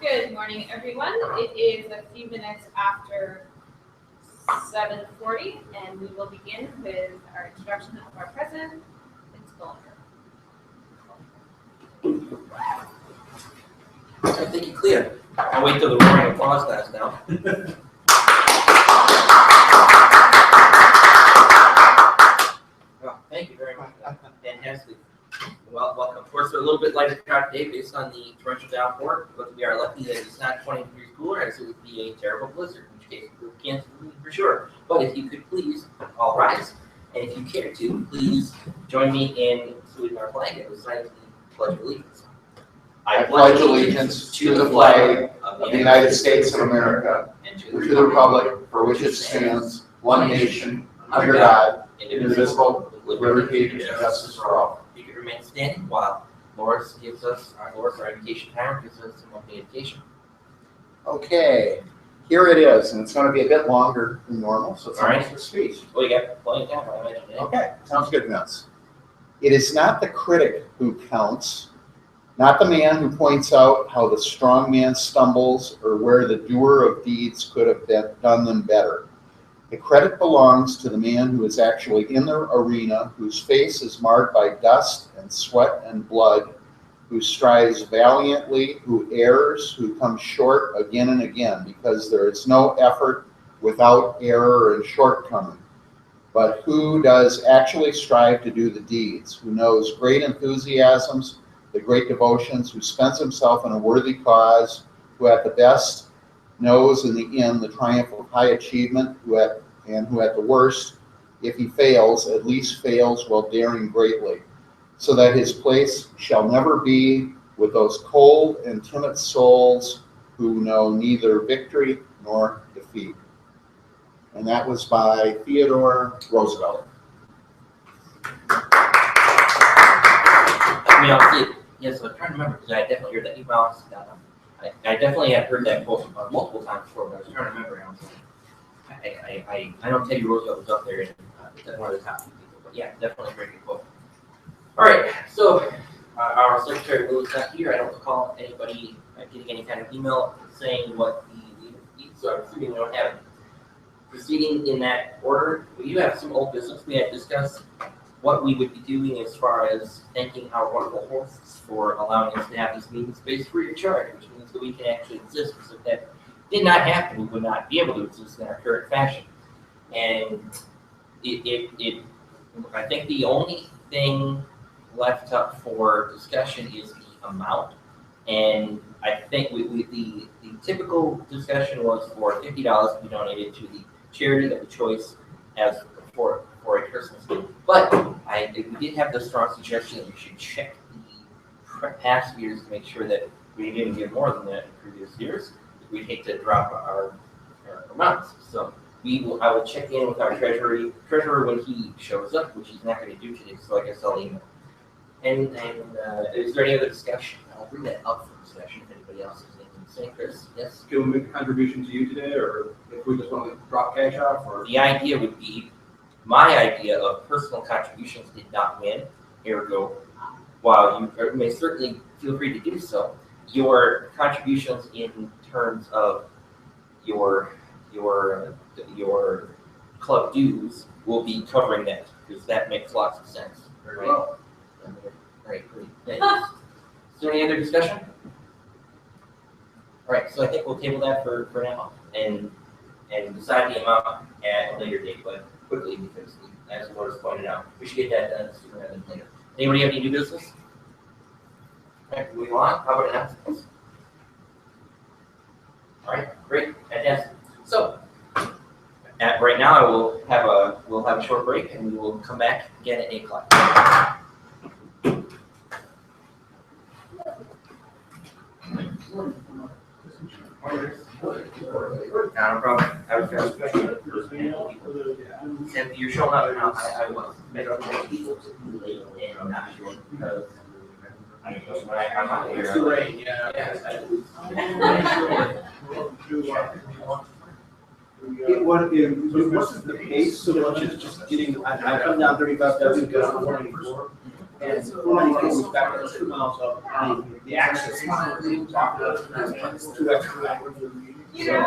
Good morning, everyone. It is a few minutes after 7:40, and we will begin with our introduction of our president, Vince Golder. I think you're clear. I'll wait till the roaring applause dies down. Well, thank you very much. Fantastic. Well, welcome. Of course, we're a little bit lighter crowd today based on the torrential downpour, but we are lucky that it's not 20 degrees cooler, as it would be a terrible blizzard, in which case we can't leave for sure. But if you could please all rise, and if you care to, please join me in saluting our flag and reciting the Pledge of Allegiance. I pledge allegiance to the flag of the United States of America and to the republic for which it stands, one nation, under God, indivisible, with liberty and justice for all. You can remain standing while Loris gives us our education timer, gives us some monthly education. Okay, here it is, and it's going to be a bit longer than normal, so it's All right. almost a speech. Well, you got plenty of time, I imagine. Eh? Okay, sounds good, Vince. It is not the critic who counts, not the man who points out how the strong man stumbles or where the doer of deeds could have done them better. The credit belongs to the man who is actually in the arena, whose face is marred by dust and sweat and blood, who strives valiantly, who errs, who comes short again and again, because there is no effort without error and shortcoming, but who does actually strive to do the deeds, who knows great enthusiasms, the great devotions, who spends himself in a worthy cause, who at the best knows in the end the triumph of high achievement, who at the worst, if he fails, at least fails while daring greatly, so that his place shall never be with those cold and timid souls who know neither victory nor defeat. And that was by Theodore Roosevelt. Yes, I'm trying to remember, because I definitely heard that. I definitely have heard that quote multiple times before, but I was trying to remember. And I was like, I know Teddy Roosevelt was up there, and one of the top few people, but yeah, definitely a very good quote. All right, so our secretary Will is not here. I don't recall anybody getting any kind of email saying what the so I'm assuming we don't have it. Proceeding in that order, we do have some old business. We had discussed what we would be doing as far as thanking our wonderful hosts for allowing us to have this meeting space free of charge, which means that we can actually exist, because if that did not happen, we would not be able to exist in our current fashion. And I think the only thing left up for discussion is the amount. And I think the typical discussion was for $50 to be donated to the charity of the choice as for a Christmas gift. But we did have the strong suggestion that we should check the past years to make sure that we didn't give more than that in previous years. We'd hate to drop our amounts. So I will check in with our treasurer when he shows up, which he's not going to do today, so I guess I'll email. And is there any other discussion? I'll bring that up for discussion if anybody else has anything to say. Chris, yes? Can we make a contribution to you today, or if we just want to drop cash off? Or the idea would be, my idea of personal contributions did not win. Ergo, while you may certainly feel free to do so, your contributions in terms of your club dues will be covering that, because that makes lots of sense. Right? well, Right, great. Is there any other discussion? All right, so I think we'll table that for now and decide the amount at a later date, but quickly, because as Loris pointed out, we should get that done sooner rather than later. Anybody have any new business? All right, moving on. How about announcements? All right, great, fantastic. So, right now, we'll have a short break, and we will come back again at 8 o'clock. Not a problem. I was going to and you're showing up now. I was better than people and I'm not sure because I'm not here. it's too late, yeah. What's the pace so much as just getting, I come down 35,000 because I'm 24. And when I was back, it was 2 miles up, the access was off the 2 extra hours. You know,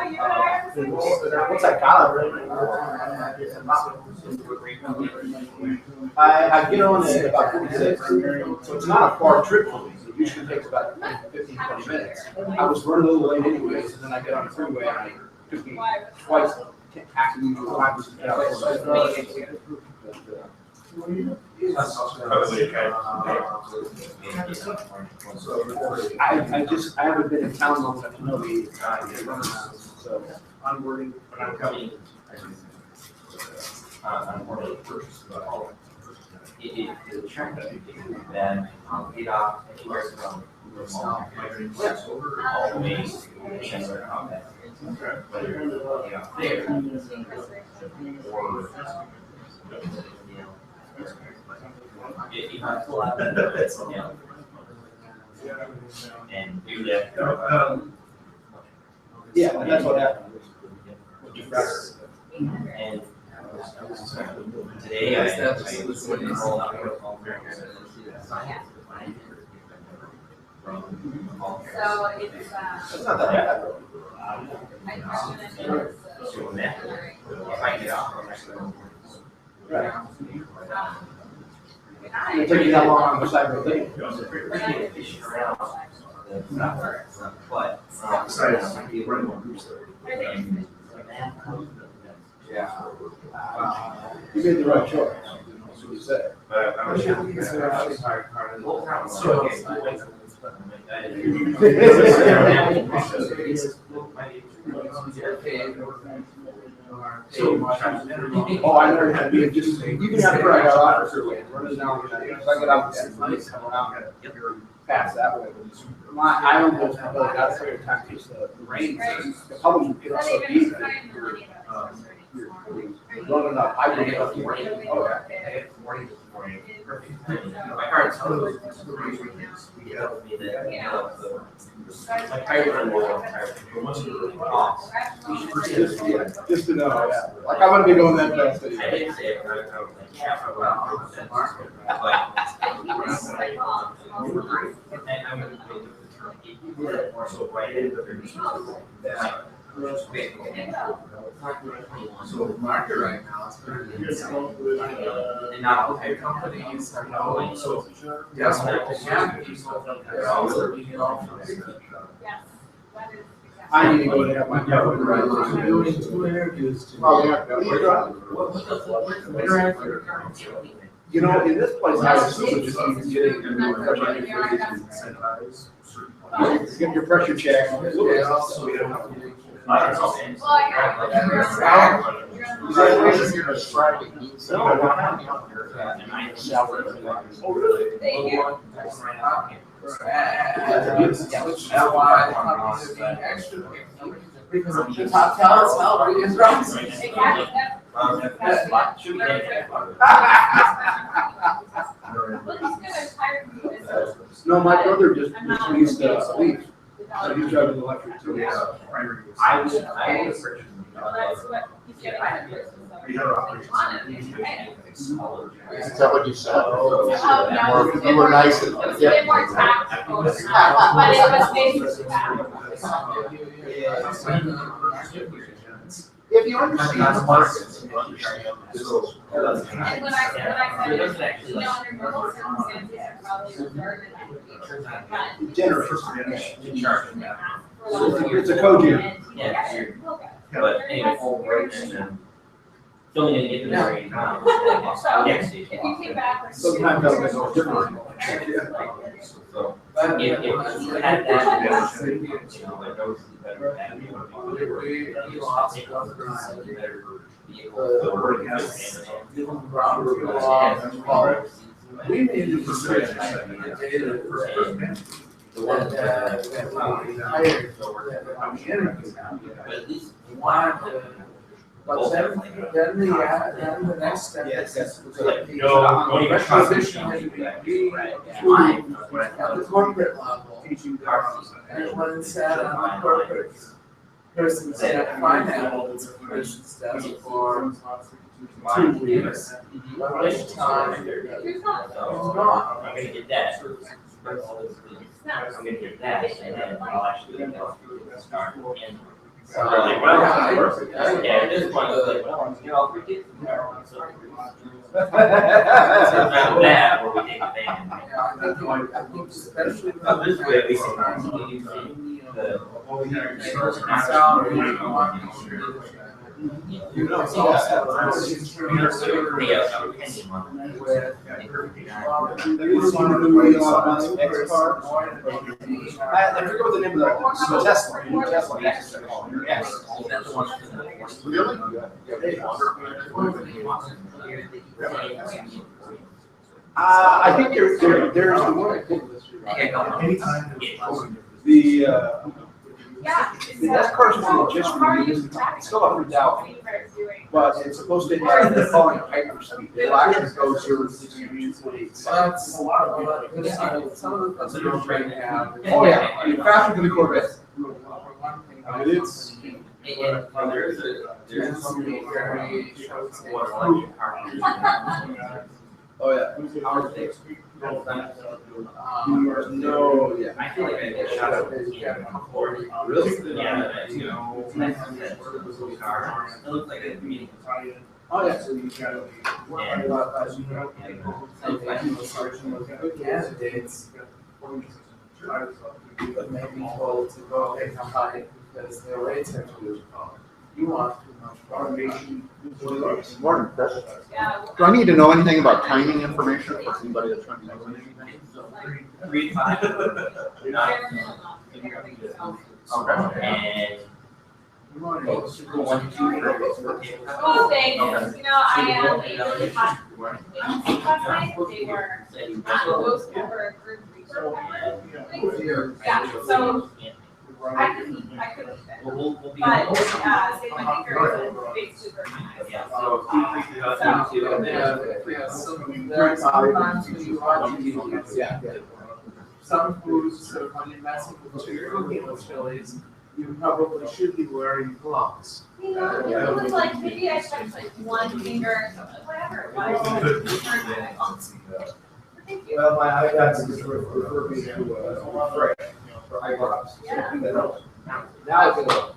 What's that collar? I get on at about 46, so it's not a far trip for me. It usually takes about 15, 20 minutes. I was running a little late anyways, and then I get on the freeway, and it took me twice actually the time to get out. I haven't been in town long enough to know the so I'm working, but I'm coming. I'm more of a purchase. It is trying to then get off anywhere from all the way to combat. Whether you're out there or if I pull out, and do that. Yeah, and that's what happened. And today I was going to roll out a call so it's, It's not that bad. if I get off, I'm actually going Right. It took you that long on the side of the thing. But Yeah. You made the right choice. That's what you said. But I was Oh, I never had to just, even after I got out, running down, because I get out, and money's coming out, you're past that way. I almost have got a time because the rain, the public get up so deep that you're running up, I would get up the rain. Oh, yeah. My car's my tire run Just to know, yeah. Like, I'm gonna be going that fast. I didn't say it, but I was like, yeah, for a while. And I'm gonna go to the turn. Or so right in the So market right now is very and not all tire companies are going, so. Yes, I need to go to have my car right. I'm doing 2 interviews Oh, today. yeah, where you at? You know, in this place, I assume it just means getting get your pressure check. Because of the top talent, salary is rising. No, my brother just used to leave. So he's driving electric too. I was purchasing. Is that what you said? Or you were nice and It's more tactical, but it was basically that. If you understand the markets. And when I said, you know, under normal circumstances, I probably would learn it. Generous. It's a code Yeah. But anyway, and then still need to get to the very next stage. If you came back. Sometimes that's a little different. So if you had that, you know, like those better We need to present data but then the next step is no even transition at the corporate level. And when it's at a corporate person at finance, person steps for 2 weeks. By which time, Who's not? So, not. I'm gonna get that. I'm gonna get that, and then I'll actually get that start. And so they're like, well, yeah, at this point, I was like, well, you know, I'll forget. So after that, where we take a van. I think especially. This way, we can see the. Salary. You know, It's also I forget what the name of the Tesla. Tesla. Yes. Really? I think there's the one. Anytime. The Yeah. the NASCAR's one just released. It's still up for doubt, but it's supposed to have they're calling it hyperspeed. It will actually go 0 to 60. That's a lot of, some of the things that we're trying to have. Oh yeah, I mean, faster than the Corvette. It's. There's something very, I would say, Oh yeah. No, yeah. I feel like I get shot up in Florida. Really? Yeah, you know, it's nice to see that car. It looks like a meeting. Oh yeah. So you gotta work a lot as you know. Good candidates, but maybe told to go take a hike because their rates are too low. You want too much automation. Morning, Chris. Yeah. Do I need to know anything about timing information for anybody that's trying to know anything? 3-5. And. Oh, thanks. You know, I am really hot. Last night, they were, those were a group research. Yeah, so I couldn't fit. We'll be. But, say my finger is a big super nice. Yeah, so feel free to talk to. Yeah, so there are sometimes when you watch these, Yeah. some foods, so when you're messing with your chilies, you probably should be wearing gloves. You know, it was like, maybe I touched like one finger or something, whatever it was. Thank you. Well, my iPad's just refer me to Fresh for eye drops. Yeah. Now it's gonna.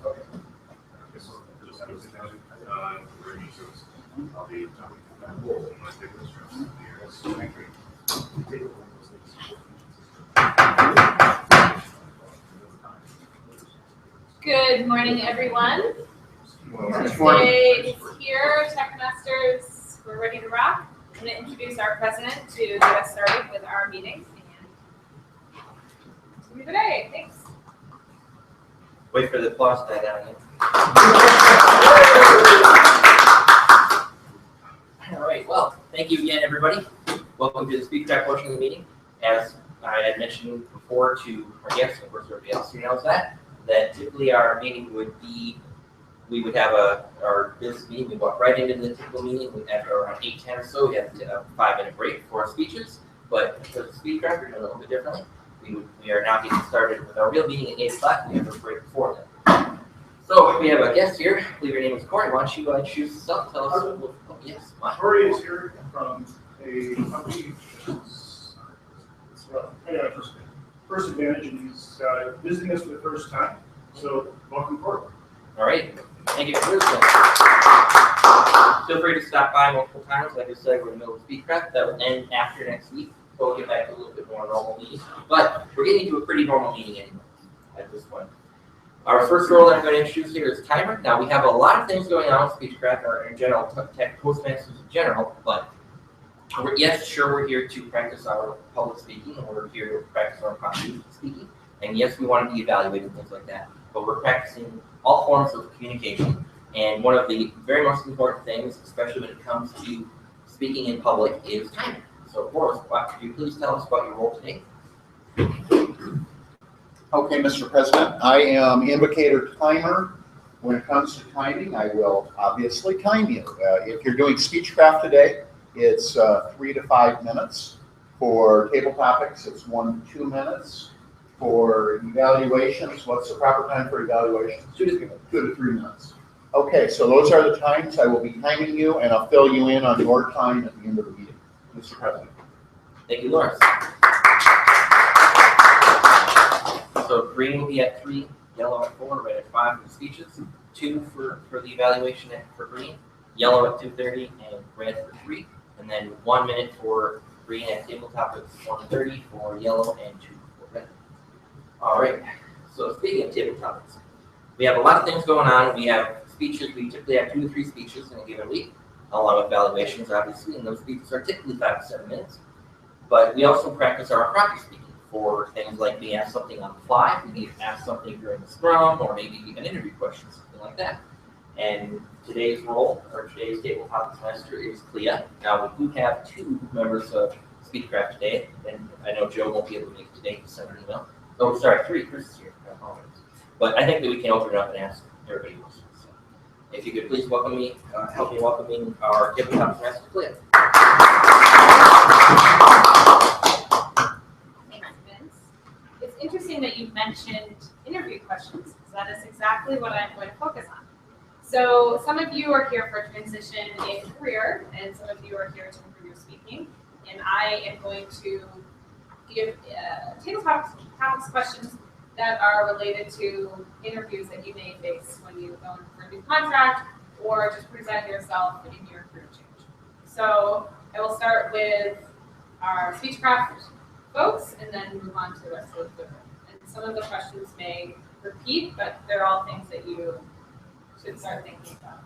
Okay. Good morning, everyone. Morning. Today is here, TechMasters, we're ready to rock. I'm going to introduce our president to get us started with our meeting. And today, thanks. Wait for the applause to die down again. All right, well, thank you again, everybody. Welcome to the Speechcraft portion of the meeting. As I had mentioned before to our guests, of course, everybody else who knows that typically our meeting would be, we would have our business meeting, we walk right into the typical meeting, after around 8:10 or so, we have a 5-minute break for our speeches, but because of Speechcraft, we're doing a little bit differently. We are now getting started with our real meeting at 8 o'clock, we have a break before that. So we have a guest here, I believe your name is Corey, why don't you introduce yourself, tell us, yes, Mike. Corey is here from a company, First Advantage, and he's visiting us for the first time. So, welcome, Corey. All right, thank you for listening. Feel free to stop by multiple times. Like I said, we're in the middle of Speechcraft. That will end after next week. We'll get back to a little bit more normal meeting. But we're getting to a pretty normal meeting anyway at this point. Our first role that I'm going to introduce here is timer. Now, we have a lot of things going on with Speechcraft, or in general, tech Toastmasters in general, but yes, sure, we're here to practice our public speaking, and we're here to practice our public speaking. And yes, we want to be evaluated and things like that. But we're practicing all forms of communication. And one of the very most important things, especially when it comes to speaking in public, is timing. So, Boris, could you please tell us about your role today? Okay, Mr. President, I am invocator timer. When it comes to timing, I will obviously time you. If you're doing Speechcraft today, it's 3 to 5 minutes. For table topics, it's 1 to 2 minutes. For evaluations, what's the proper time for evaluations? 2 to 3 minutes. Okay, so those are the times. I will be timing you, and I'll fill you in on your time at the end of the meeting. Mr. President. Thank you, Lawrence. So green will be at 3, yellow at 4, red at 5 for the speeches, 2 for the evaluation for green, yellow at 2:30, and red for 3. And then 1 minute for green at table topics, 1:30 for yellow, and 2 for red. All right, so speaking of table topics, we have a lot of things going on. We have speeches. We typically have 2 to 3 speeches in a given week, along with evaluations, obviously, and those speeches are typically 5 to 7 minutes. But we also practice our impromptu speaking for things like being asked something on the fly, being asked something during the scrum, or maybe even interview questions, something like that. And today's role, or today's table topics master, is Clea. Now, we do have 2 members of Speechcraft today, and I know Joe won't be able to make it today to send an email. Oh, sorry, 3. Chris is here. I apologize. But I think that we can open it up and ask everybody questions. So if you could please welcome me, help me welcoming our table topics master, Clea. It's interesting that you mentioned interview questions, because that is exactly what I'm going to focus on. So some of you are here for transition in career, and some of you are here to improve your speaking. And I am going to give table topics questions that are related to interviews that you may face when you go in for a new contract or just present yourself in your career change. So I will start with our Speechcraft folks and then move on to the rest of the group. And some of the questions may repeat, but they're all things that you should start thinking about.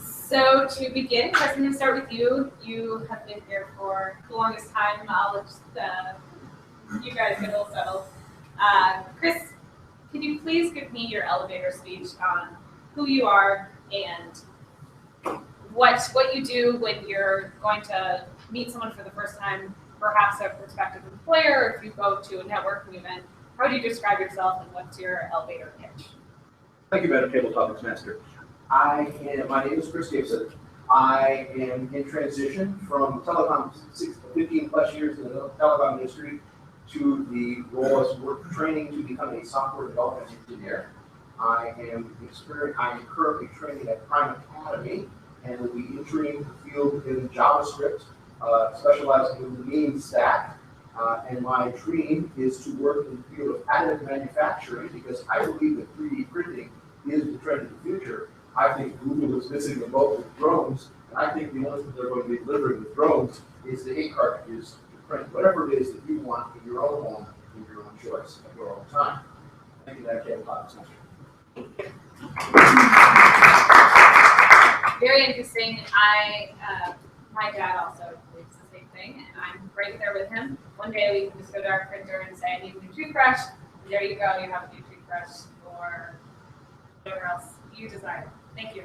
So to begin, Chris, I'm going to start with you. You have been here for the longest time. I'll just, you guys get a little settled. Chris, could you please give me your elevator speech on who you are and what you do when you're going to meet someone for the first time, perhaps a prospective employer, or if you go to a networking event? How do you describe yourself and what's your elevator pitch? Thank you, Madam Table Topics Master. My name is Chris Gibson. I am in transition from telecom, 15 plus years in the telecom industry, to the role as work training to become a software development engineer. I am currently training at Prime Academy and will be entering the field in JavaScript, specializing in the mean stack. And my dream is to work in the field of additive manufacturing, because I believe that 3D printing is the trend of the future. I think Google is missing the boat with drones, and I think the only thing they're going to be delivering with drones is the ink cartridges to print whatever it is that you want in your own home, in your own choice, at your own time. Thank you, Madam Table Topics Master. Very interesting. My dad also believes the same thing, and I'm right there with him. One day we can just go to our printer and say, I need a new toothbrush, and there you go, you have a new toothbrush, or whatever else you desire. Thank you.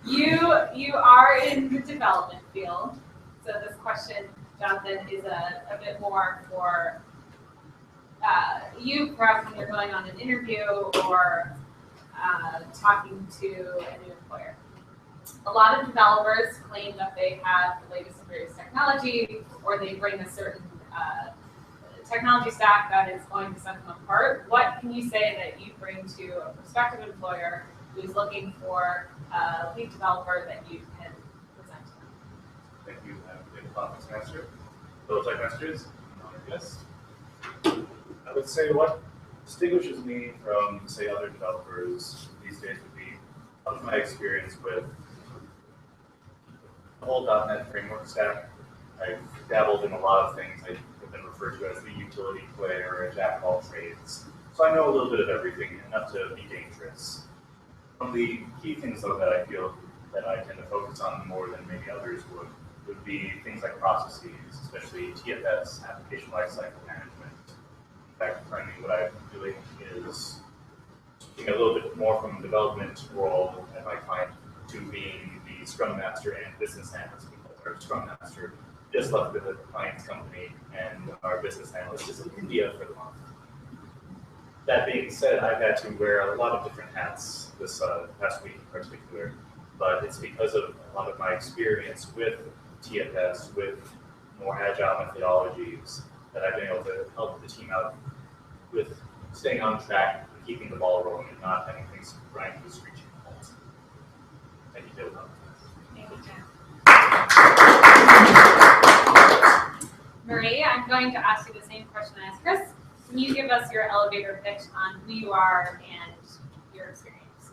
You are in the development field, so this question, Jonathan, is a bit more for you, perhaps when you're going on an interview or talking to a new employer. A lot of developers claim that they have the latest and greatest technology, or they bring a certain technology stack that is going to set them apart. What can you say that you bring to a prospective employer who's looking for a lead developer that you can present to them? Thank you, Table Topics Master. Fellow TechMasters, honored guests. I would say what distinguishes me from, say, other developers these days would be my experience with the whole .NET framework stack. I've dabbled in a lot of things. I've been referred to as the utility player, a jack of all trades. So I know a little bit of everything, enough to be dangerous. One of the key things, though, that I feel that I tend to focus on more than maybe others would be things like processes, especially TFS, application lifecycle management. In fact, currently what I'm doing is taking a little bit more from a development role at my client to being the Scrum Master and business analyst, because our Scrum Master just left the client's company and our business analyst is in India for the month. That being said, I've had to wear a lot of different hats this past week in particular, but it's because of a lot of my experience with TFS, with more agile methodologies, that I've been able to help the team out with staying on track, and keeping the ball rolling, and not having things grind to a screeching halt. Thank you, Bill. Thank you, Jim. Marie, I'm going to ask you the same question as Chris. Can you give us your elevator pitch on who you are and your experience?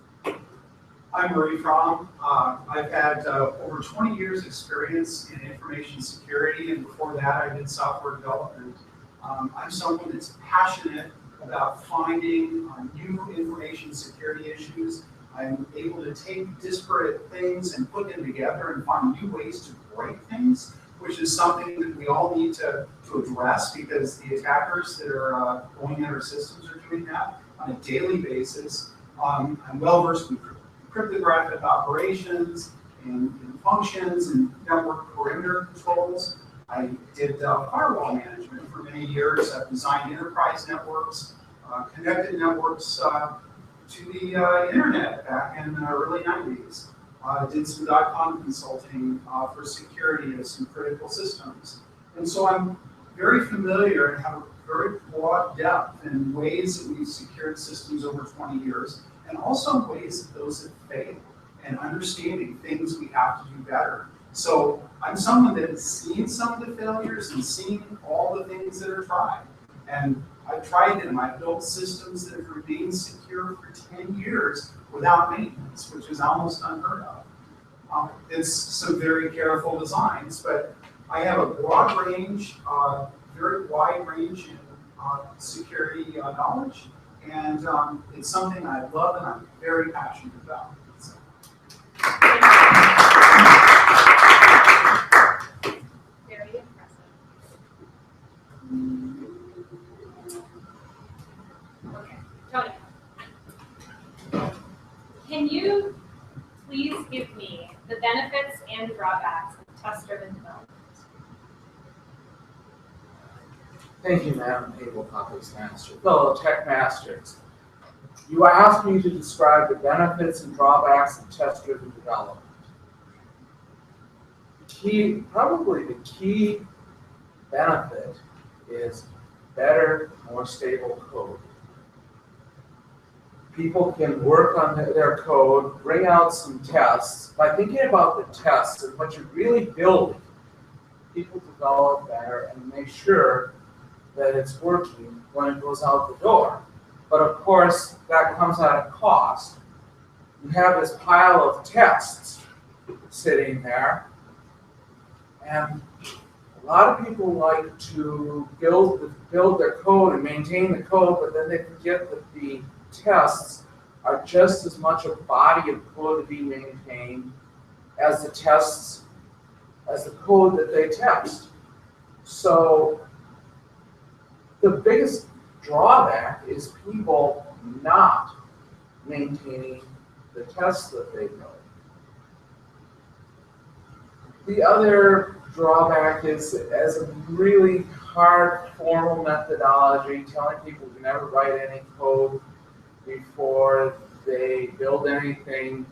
I'm Marie Fromm. I've had over 20 years experience in information security, and before that I did software development. I'm someone that's passionate about finding new information security issues. I'm able to take disparate things and put them together and find new ways to break things, which is something that we all need to address, because the attackers that are going at our systems are doing that on a daily basis. I'm well versed in cryptographic operations and functions and network perimeter controls. I did firewall management for many years. I've designed enterprise networks, connected networks to the internet back in the early 90s. Did some .com consulting for security of some critical systems. And so I'm very familiar and have a very broad depth in ways that we've secured systems over 20 years, and also ways that those have failed, and understanding things we have to do better. So I'm someone that has seen some of the failures and seen all the things that are tried. And I've tried them. I've built systems that have remained secure for 10 years without maintenance, which is almost unheard of. It's some very careful designs, but I have a broad range, very wide range in security knowledge, and it's something I love and I'm very passionate about. So. Very impressive. Okay, Tony. Can you please give me the benefits and drawbacks of test-driven development? Thank you, Madam Speechcraft. Fellow TechMasters, you asked me to describe the benefits and drawbacks of test-driven development. Probably the key benefit is better, more stable code. People can work on their code, bring out some tests. By thinking about the tests and what you're really building, people develop better and make sure that it's working when it goes out the door. But of course, that comes at a cost. You have this pile of tests sitting there, and a lot of people like to build their code and maintain the code, but then they forget that the tests are just as much a body of code to be maintained as the code that they test. So the biggest drawback is people not maintaining the tests that they build. The other drawback is, as a really hard formal methodology, telling people to never write any code before they build anything.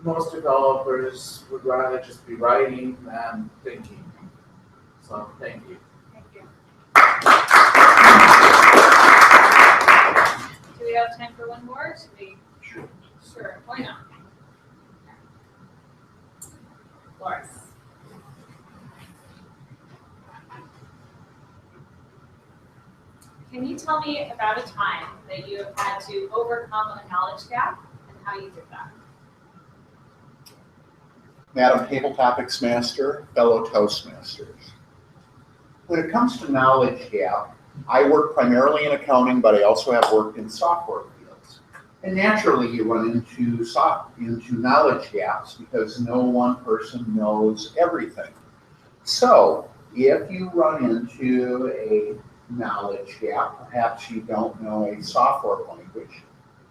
Most developers would rather just be writing than thinking. So, thank you. Thank you. Do we have time for one more? Should we? Sure. Sure, why not? Loris. Can you tell me about a time that you have had to overcome a knowledge gap and how you did that? Madam Table Topics Master, fellow Toastmasters. When it comes to knowledge gap, I work primarily in accounting, but I also have worked in software fields. And naturally, you run into knowledge gaps because no one person knows everything. So, if you run into a knowledge gap, perhaps you don't know a software language,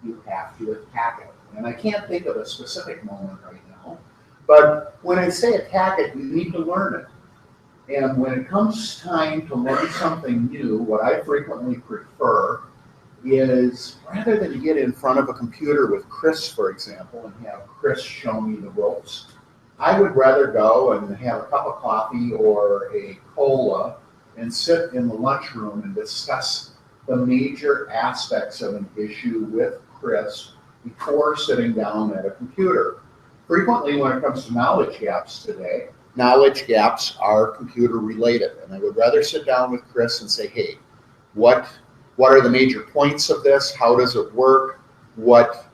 you have to attack it. And I can't think of a specific moment right now, but when I say attack it, you need to learn it. And when it comes time to learn something new, what I frequently prefer is, rather than get in front of a computer with Chris, for example, and have Chris show me the ropes, I would rather go and have a cup of coffee or a cola and sit in the lunchroom and discuss the major aspects of an issue with Chris before sitting down at a computer. Frequently, when it comes to knowledge gaps today, knowledge gaps are computer related. And I would rather sit down with Chris and say, hey, what are the major points of this? How does it work? What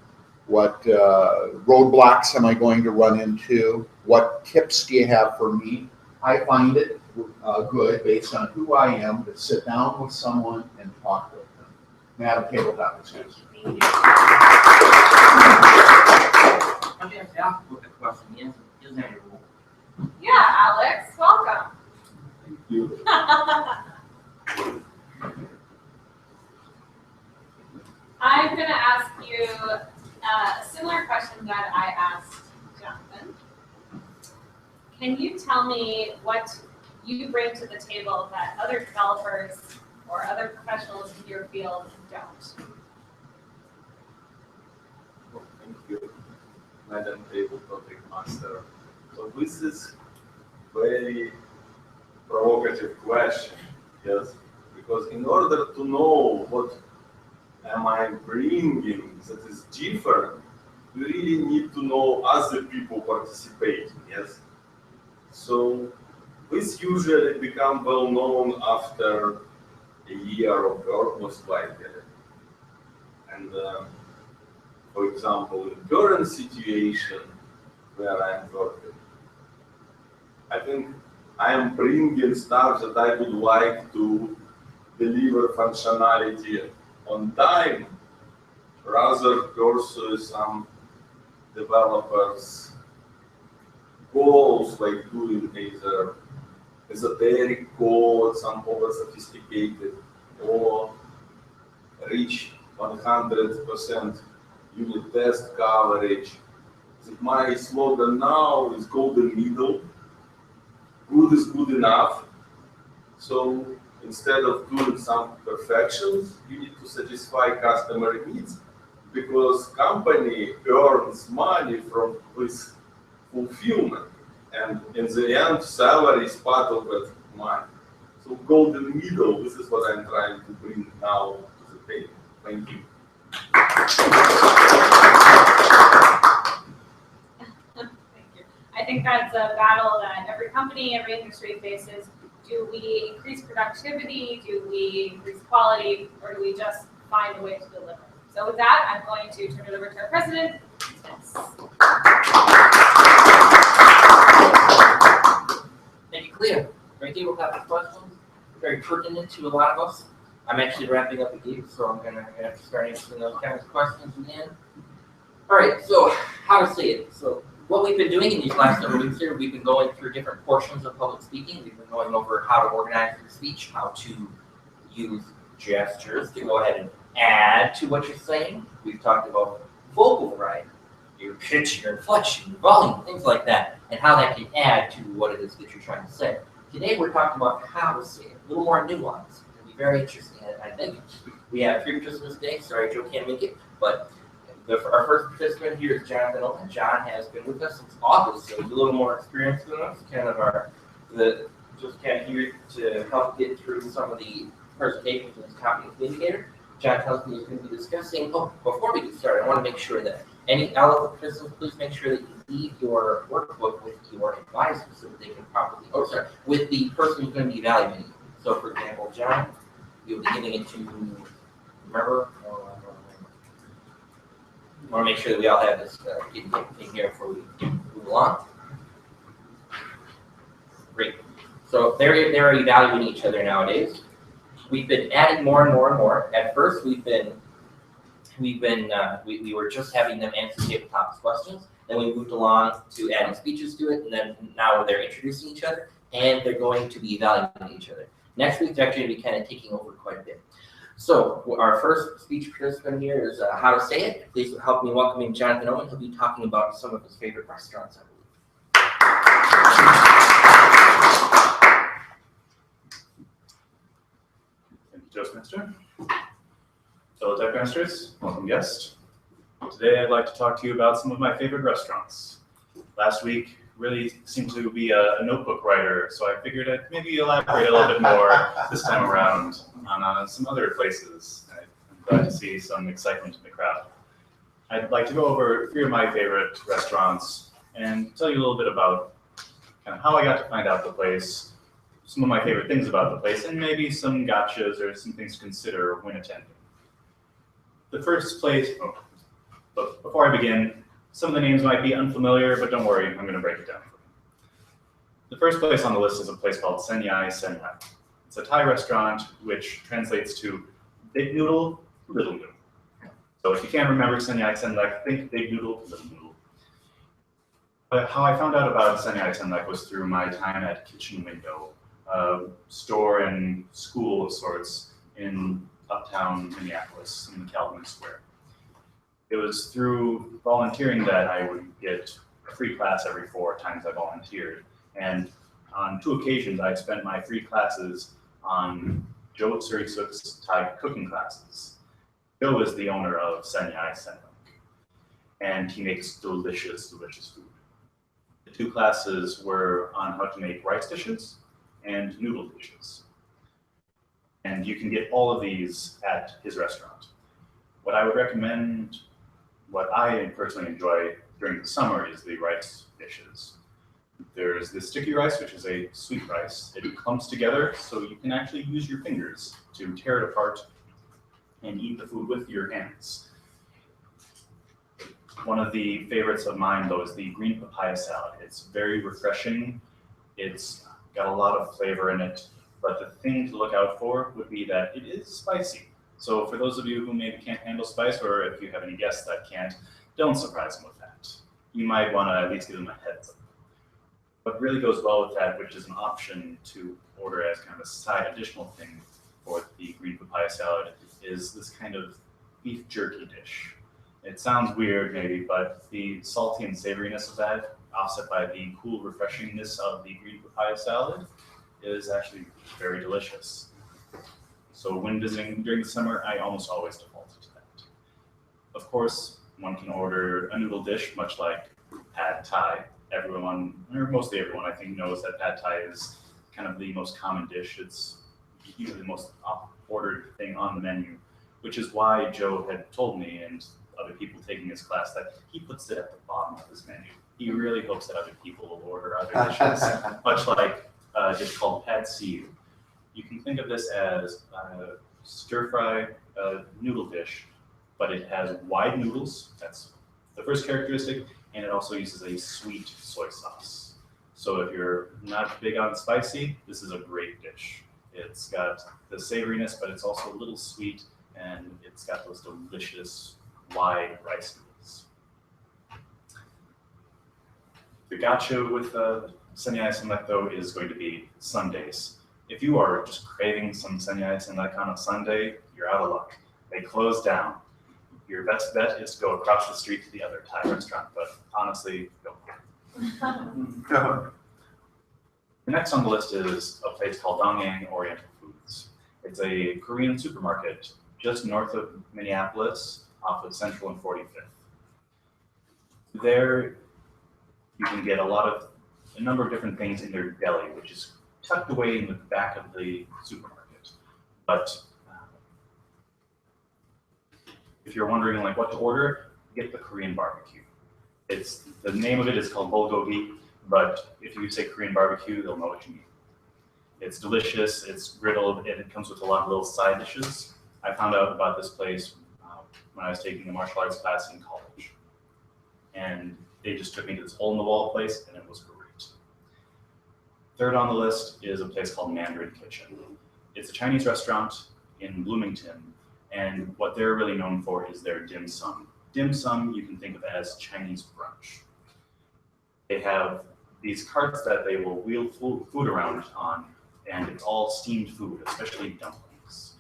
roadblocks am I going to run into? What tips do you have for me? I find it good, based on who I am, to sit down with someone and talk with them. Madam Tabletop discussion. I'm going to ask a question. He doesn't have your rule. Yeah, Alex, welcome. Thank you. I'm going to ask you a similar question that I asked Jonathan. Can you tell me what you bring to the table that other developers or other professionals in your field don't? Well, thank you, Madam Tabletop TechMaster. So this is very provocative question, yes, because in order to know what am I bringing that is different, you really need to know other people participating, yes. So this usually become well known after a year of work, most likely. And for example, in current situation where I'm working, I think I am bringing stuff that I would like to deliver functionality on time, rather pursue some developers' goals, like doing either esoteric code, some over sophisticated, or reach 100% unit test coverage. My slogan now is golden middle. Good is good enough. So instead of doing some perfections, you need to satisfy customer needs, because company earns money from this fulfillment, and in the end, salary is part of that money. So golden middle, this is what I'm trying to bring now to the table. Thank you. Thank you. I think that's a battle that every company, every industry faces. Do we increase productivity? Do we increase quality? Or do we just find a way to deliver? So with that, I'm going to turn it over to our president. Thank you, Cleo. Great deal of questions. Very pertinent to a lot of us. I'm actually wrapping up the game, so I'm going to have to start answering those kinds of questions again. All right, so how to say it. So what we've been doing in these last several weeks here, we've been going through different portions of public speaking. We've been going over how to organize your speech, how to use gestures to go ahead and add to what you're saying. We've talked about vocal variety, your pitch, your inflection, your volume, things like that, and how that can add to what it is that you're trying to say. Today we're talking about how to say it, a little more nuanced. It'll be very interesting, I think. We have 3 participants today. Sorry, Joe can't make it, but our first participant here is Jonathan Owen. John has been with us since August, so he's a little more experienced than us. Kind of here to help get through some of the presentations in this company indicator. John tells me he's going to be discussing. Oh, before we get started, I want to make sure that any eligible participants, please make sure that you leave your workbook with your advisor so that they can properly, with the person who's going to be evaluating you. So, for example, John, you'll be giving it to, remember? I want to make sure that we all have this in here before we move along. Great. So they're evaluating each other nowadays. We've been adding more and more and more. At first, we were just having them answer tabletop questions. Then we moved along to adding speeches to it, and then now they're introducing each other, and they're going to be evaluating each other. Next week, they're actually going to be kind of taking over quite a bit. So our first speech participant here is how to say it. Please help me welcoming Jonathan Owen. He'll be talking about some of his favorite restaurants, I believe. Thank you, Toastmaster. Fellow TechMasters, welcome guest. Today I'd like to talk to you about some of my favorite restaurants. Last week really seemed to be a notebook writer, so I figured I'd maybe elaborate a little bit more this time around on some other places. I'm glad to see some excitement in the crowd. I'd like to go over 3 of my favorite restaurants and tell you a little bit about kind of how I got to find out the place, some of my favorite things about the place, and maybe some gotchas or some things to consider when attending. The first place, but before I begin, some of the names might be unfamiliar, but don't worry, I'm going to break it down for you. The first place on the list is a place called Senyai Senlak. It's a Thai restaurant which translates to big noodle, little noodle. So if you can't remember Senyai Senlak, think big noodle, little noodle. But how I found out about Senyai Senlak was through my time at Kitchen Window, a store and school of sorts in uptown Minneapolis in Calvin Square. It was through volunteering that I would get a free class every 4 times I volunteered. And on 2 occasions, I spent my free classes on Joe Tsurisuk's Thai cooking classes. Joe is the owner of Senyai Senlak, and he makes delicious, delicious food. The 2 classes were on how to make rice dishes and noodle dishes. And you can get all of these at his restaurant. What I would recommend, what I personally enjoy during the summer is the rice dishes. There's the sticky rice, which is a sweet rice. It clumps together, so you can actually use your fingers to tear it apart and eat the food with your hands. One of the favorites of mine, though, is the green papaya salad. It's very refreshing. It's got a lot of flavor in it, but the thing to look out for would be that it is spicy. So for those of you who maybe can't handle spice, or if you have any guests that can't, don't surprise them with that. You might want to at least give them a heads up. What really goes well with that, which is an option to order as kind of a side additional thing for the green papaya salad, is this kind of beef jerky dish. It sounds weird maybe, but the salty and savoriness of that, offset by the cool refreshingness of the green papaya salad, is actually very delicious. So when visiting during the summer, I almost always default to that. Of course, one can order a noodle dish, much like pad thai. Everyone, or mostly everyone, I think knows that pad thai is kind of the most common dish. It's usually the most ordered thing on the menu, which is why Joe had told me and other people taking his class that he puts it at the bottom of his menu. He really hopes that other people will order other dishes, much like a dish called pad see. You can think of this as a stir-fry noodle dish, but it has wide noodles. That's the first characteristic, and it also uses a sweet soy sauce. So if you're not big on spicy, this is a great dish. It's got the savoriness, but it's also a little sweet, and it's got those delicious wide rice noodles. The gotcha with Senyai Senlak, though, is going to be Sundays. If you are just craving some Senyai Senlak on a Sunday, you're out of luck. They close down. Your best bet is to go across the street to the other Thai restaurant, but honestly, don't care. The next on the list is a place called Dongyang Oriental Foods. It's a Korean supermarket just north of Minneapolis, off of Central and 45th. There, you can get a number of different things in their deli, which is tucked away in the back of the supermarket. But if you're wondering like what to order, get the Korean barbecue. The name of it is called bulgogi, but if you say Korean barbecue, they'll know what you mean. It's delicious, it's griddled, and it comes with a lot of little side dishes. I found out about this place when I was taking a martial arts class in college. And they just took me to this hole-in-the-wall place, and it was great. Third on the list is a place called Mandarin Kitchen. It's a Chinese restaurant in Bloomington, and what they're really known for is their dim sum. Dim sum you can think of as Chinese brunch. They have these carts that they will wheel food around on, and it's all steamed food, especially dumplings.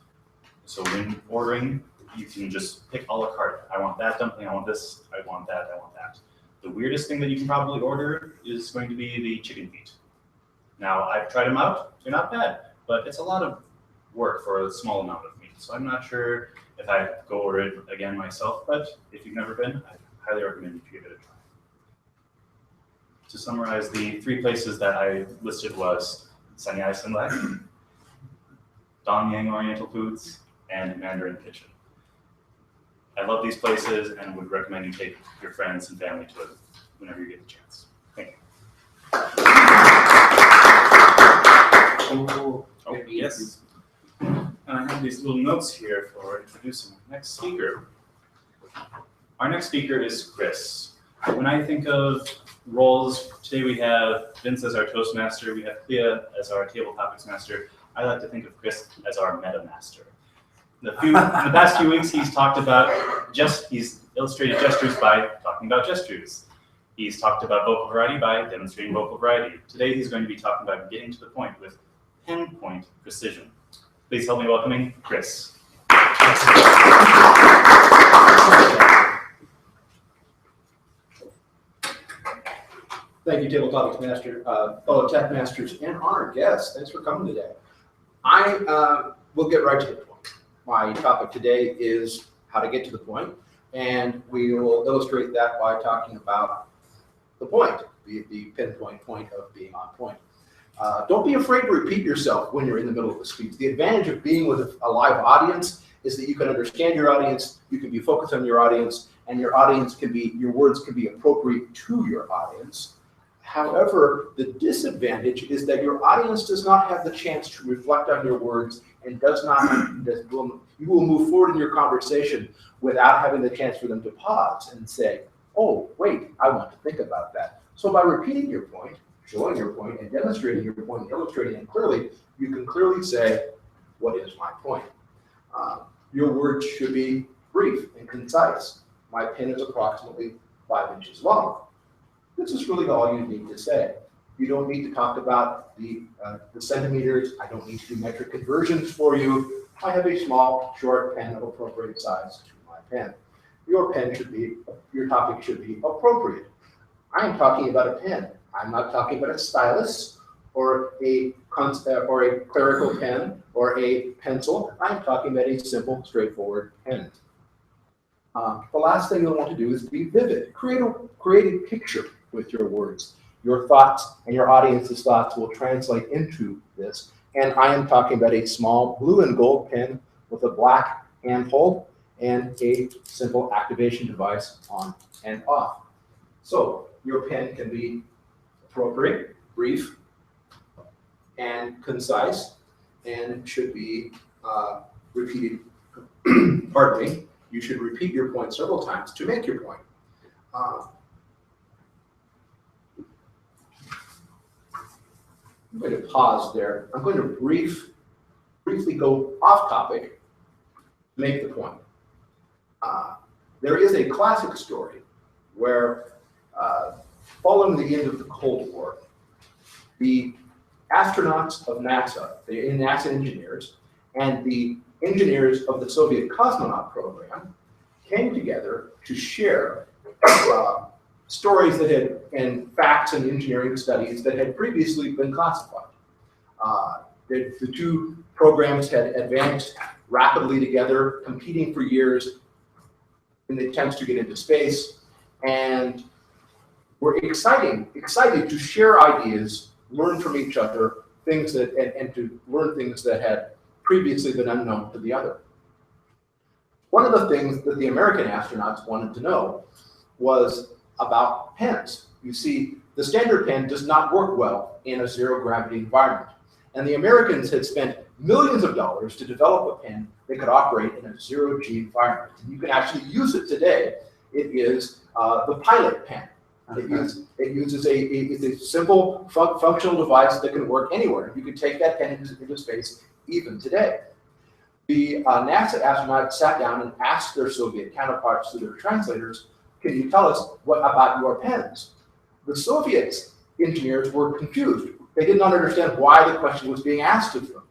So when ordering, you can just pick a la carte. I want that dumpling, I want this, I want that, I want that. The weirdest thing that you can probably order is going to be the chicken feet. Now, I've tried them out, they're not bad, but it's a lot of work for a small amount of meat. So I'm not sure if I'd go order it again myself, but if you've never been, I highly recommend you give it a try. To summarize, the 3 places that I listed was Sunny Iceland Lake, Dong Oriental Foods, and Mandarin Kitchen. I love these places and would recommend you take your friends and family to it whenever you get the chance. Thank you. Oh, yes. And I have these little notes here for introducing our next speaker. Our next speaker is Chris. When I think of roles, today we have Vince as our Toastmaster, we have Clea as our Table Topics Master. I like to think of Chris as our Meta Master. In the past few weeks, he's illustrated gestures by talking about gestures. He's talked about vocal variety by demonstrating vocal variety. Today, he's going to be talking about getting to the point with pinpoint precision. Please help me welcoming Chris. Thank you, Table Topics Master, fellow TechMasters, and honored guests. Thanks for coming today. I will get right to the point. My topic today is how to get to the point, and we will illustrate that by talking about the point, the pinpoint point of being on point. Don't be afraid to repeat yourself when you're in the middle of a speech. The advantage of being with a live audience is that you can understand your audience, you can be focused on your audience, and your words can be appropriate to your audience. However, the disadvantage is that your audience does not have the chance to reflect on your words and you will move forward in your conversation without having the chance for them to pause and say, oh, wait, I want to think about that. So by repeating your point, showing your point, and demonstrating your point, and illustrating it clearly, you can clearly say, what is my point? Your words should be brief and concise. My pen is approximately 5 inches long. This is really all you need to say. You don't need to talk about the centimeters. I don't need to do metric conversions for you. I have a small, short pen of appropriate size to my pen. Your topic should be appropriate. I am talking about a pen. I'm not talking about a stylus or a clerical pen or a pencil. I'm talking about a simple, straightforward pen. The last thing you'll want to do is be vivid. Create a picture with your words. Your thoughts and your audience's thoughts will translate into this. And I am talking about a small blue and gold pen with a black handhold and a simple activation device on and off. So your pen can be appropriate, brief, and concise, and should be repeated. Pardon me. You should repeat your point several times to make your point. I'm going to pause there. I'm going to briefly go off topic to make the point. There is a classic story where, following the end of the Cold War, the astronauts of NASA, the NASA engineers, and the engineers of the Soviet cosmonaut program came together to share stories and facts and engineering studies that had previously been classified. The two programs had advanced rapidly together, competing for years in the attempts to get into space, and were excited to share ideas, learn from each other, and to learn things that had previously been unknown to the other. One of the things that the American astronauts wanted to know was about pens. You see, the standard pen does not work well in a zero-gravity environment. And the Americans had spent millions of dollars to develop a pen that could operate in a zero-G environment. And you can actually use it today. It is the pilot pen. It uses a simple functional device that can work anywhere. You can take that pen into space even today. The NASA astronauts sat down and asked their Soviet counterparts through their translators, can you tell us what about your pens? The Soviet engineers were confused. They did not understand why the question was being asked of them.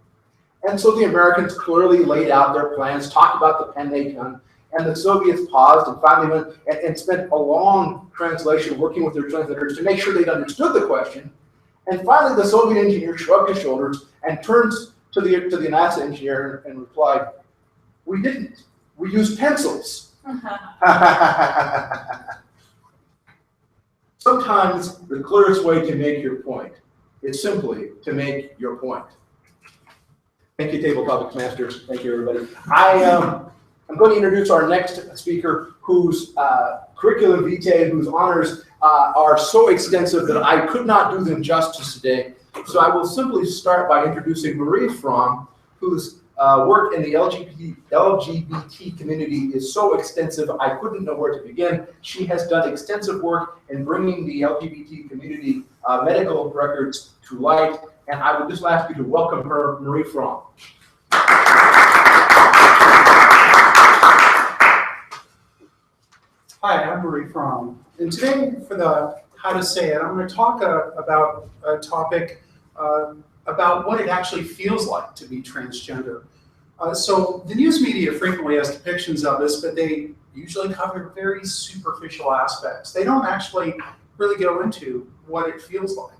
And so the Americans clearly laid out their plans, talked about the pen they'd done, and the Soviets paused and finally went and spent a long translation working with their translators to make sure they'd understood the question. And finally, the Soviet engineer shrugged his shoulders and turned to the NASA engineer and replied, we didn't. We used pencils. So sometimes the clearest way to make your point is simply to make your point. Thank you, Tabletop Masters. Thank you, everybody. I'm going to introduce our next speaker, whose curriculum vitae, whose honors are so extensive that I could not do them justice today. So I will simply start by introducing Marie Fromm, whose work in the LGBT community is so extensive I couldn't know where to begin. She has done extensive work in bringing the LGBT community medical records to light, and I would just ask you to welcome her, Marie Fromm. Hi, I'm Marie Fromm, and today for the how to say it, I'm going to talk about a topic about what it actually feels like to be transgender. So the news media frequently has depictions of this, but they usually cover very superficial aspects. They don't actually really go into what it feels like.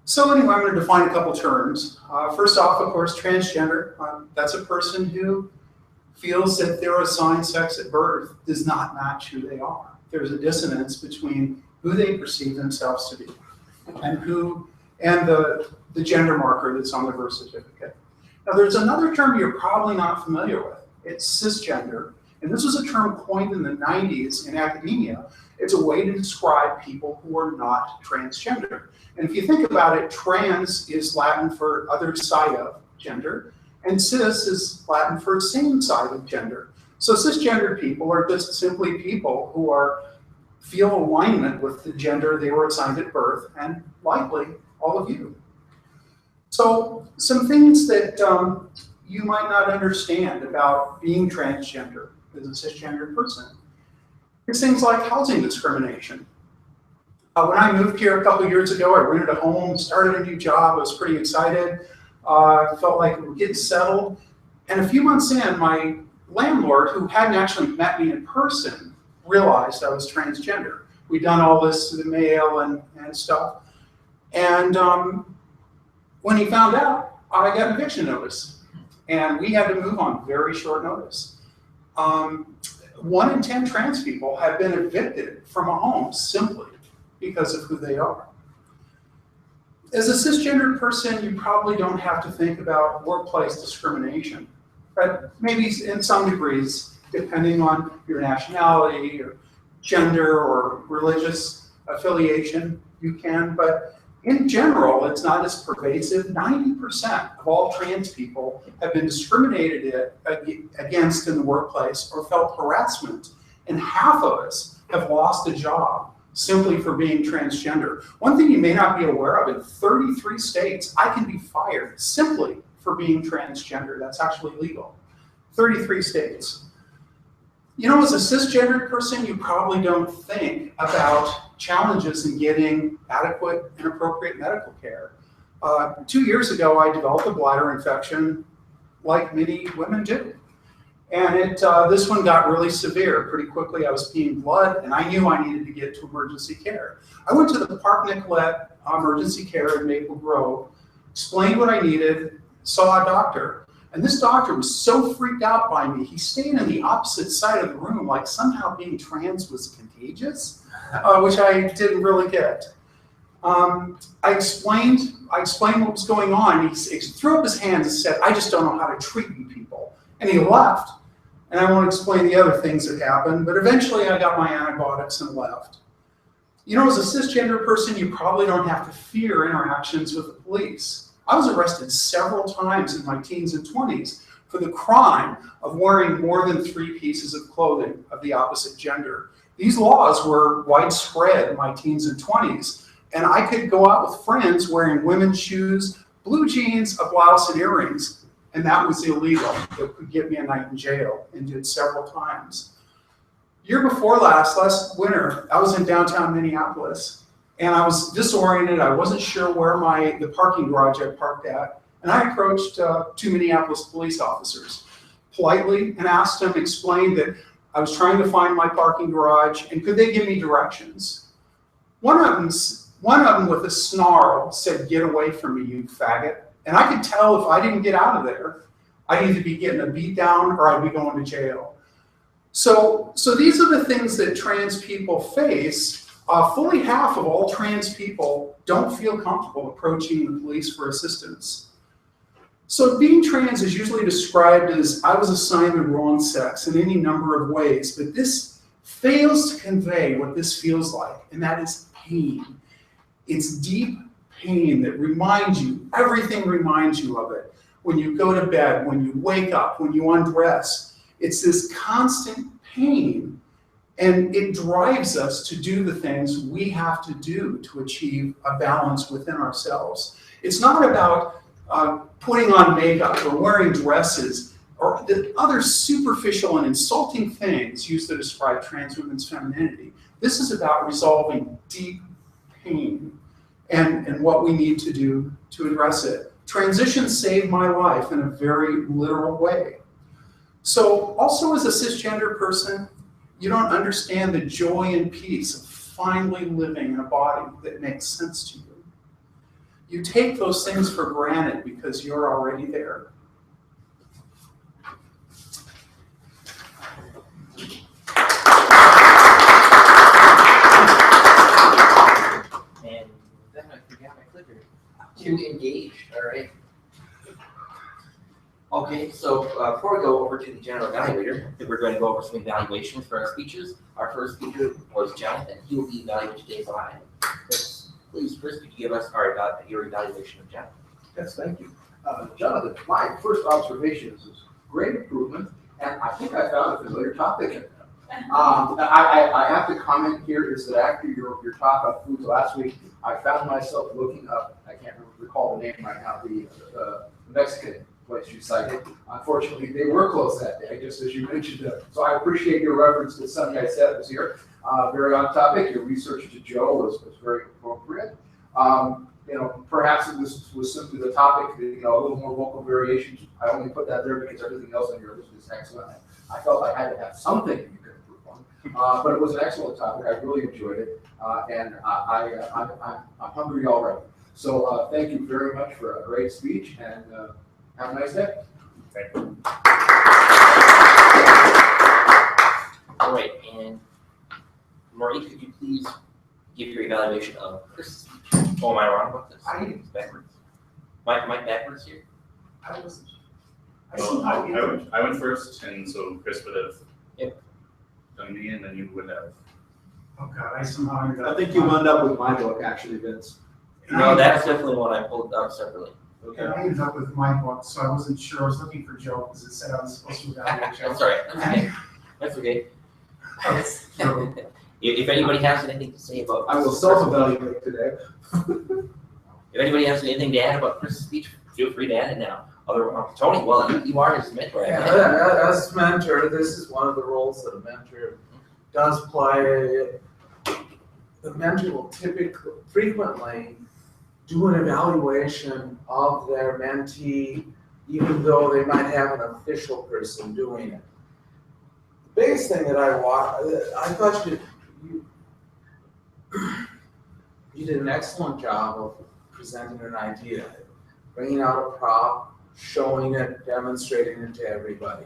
So anyway, I'm going to define a couple terms. First off, of course, transgender. That's a person who feels that their assigned sex at birth does not match who they are. There's a dissonance between who they perceive themselves to be and the gender marker that's on their birth certificate. Now, there's another term you're probably not familiar with. It's cisgender, and this was a term coined in the 90s in academia. It's a way to describe people who are not transgender. And if you think about it, trans is Latin for other side of gender, and cis is Latin for same side of gender. So cisgender people are just simply people who feel alignment with the gender they were assigned at birth, and likely all of you. So some things that you might not understand about being transgender as a cisgender person is things like housing discrimination. When I moved here a couple years ago, I rented a home, started a new job, I was pretty excited. Felt like we were getting settled. And a few months in, my landlord, who hadn't actually met me in person, realized I was transgender. We'd done all this through the mail and stuff. And when he found out, I got an eviction notice. And we had to move on very short notice. 1 in 10 trans people have been evicted from a home simply because of who they are. As a cisgender person, you probably don't have to think about workplace discrimination, but maybe in some degrees, depending on your nationality or gender or religious affiliation, you can, but in general, it's not as pervasive. 90% of all trans people have been discriminated against in the workplace or felt harassment, and half of us have lost a job simply for being transgender. One thing you may not be aware of, in 33 states, I can be fired simply for being transgender. That's actually legal. 33 states. You know, as a cisgender person, you probably don't think about challenges in getting adequate and appropriate medical care. 2 years ago, I developed a bladder infection like many women do. And this one got really severe pretty quickly. I was peeing blood, and I knew I needed to get to emergency care. I went to the Park Nicollet Emergency Care in Maple Grove, explained what I needed, saw a doctor. And this doctor was so freaked out by me, he stayed on the opposite side of the room, like somehow being trans was contagious, which I didn't really get. I explained what was going on. He threw up his hands and said, "I just don't know how to treat you people." And he left. And I won't explain the other things that happened, but eventually I got my antibiotics and left. You know, as a cisgender person, you probably don't have to fear interactions with the police. I was arrested several times in my teens and 20s for the crime of wearing more than 3 pieces of clothing of the opposite gender. These laws were widespread in my teens and 20s, and I could go out with friends wearing women's shoes, blue jeans, a blouse, and earrings. And that was illegal. It could get me a night in jail, and did several times. Year before last winter, I was in downtown Minneapolis, and I was disoriented. I wasn't sure where the parking garage I parked at, and I approached 2 Minneapolis police officers politely and asked them, explained that I was trying to find my parking garage, and could they give me directions? One of them with a snarl said, "Get away from me, you faggot." And I could tell if I didn't get out of there, I'd either be getting a beat down or I'd be going to jail. So these are the things that trans people face Fully half of all trans people don't feel comfortable approaching the police for assistance. So being trans is usually described as I was assigned the wrong sex in any number of ways, but this fails to convey what this feels like, and that is pain. It's deep pain that reminds you, everything reminds you of it. When you go to bed, when you wake up, when you undress, it's this constant pain, and it drives us to do the things we have to do to achieve a balance within ourselves. It's not about putting on makeup or wearing dresses or the other superficial and insulting things used to describe trans women's femininity. This is about resolving deep pain and what we need to do to address it. Transition saved my life in a very literal way. So also as a cisgender person, you don't understand the joy and peace of finally living in a body that makes sense to you. You take those things for granted because you're already there. And then I forgot my clicker. To engage, all right. Okay, so before we go over to the general evaluator, we're going to go over some evaluations for our speeches. Our first speaker was Jonathan. He will be evaluated today by Chris. Please, Chris, could you give us your evaluation of Jonathan? Yes, thank you. Jonathan, my first observation is great improvement, and I think I found a familiar topic in there. I have to comment here is that after your talk on foods last week, I found myself looking up, I can't recall the name right now, the Mexican place you cited. Unfortunately, they were closed that day, just as you mentioned. So I appreciate your reference to something I said was here. Very on topic. Your research to Joe was very appropriate. Perhaps if this was simply the topic, a little more vocal variations. I only put that there because everything else on your list is excellent. I felt I had to have something you could improve on. But it was an excellent topic. I really enjoyed it. And I'm hungry already. So thank you very much for a great speech, and have a nice day. Thank you. All right, and Marie, could you please give your evaluation of Chris' speech? Oh, am I wrong about this? It's backwards. Mike backwards here? I wasn't. I went first, and so Chris would have done me, and then you would have. Oh God, I somehow ended up. I think you wound up with my book, actually, Vince. No, that's definitely one I pulled up separately. Okay. I ended up with my book, so I wasn't sure. I was looking for Joe because it said I was supposed to evaluate Joe. That's all right. That's okay. That's okay. If anybody has anything to say about, I will self-evaluate today. If anybody has anything to add about Chris' speech, feel free to add it now. Tony, well, you are his mentor. Yeah, as mentor, this is one of the roles that a mentor does play. The mentor will frequently do an evaluation of their mentee, even though they might have an official person doing it. The biggest thing that I thought you did an excellent job of presenting an idea, bringing out a prop, showing it, demonstrating it to everybody.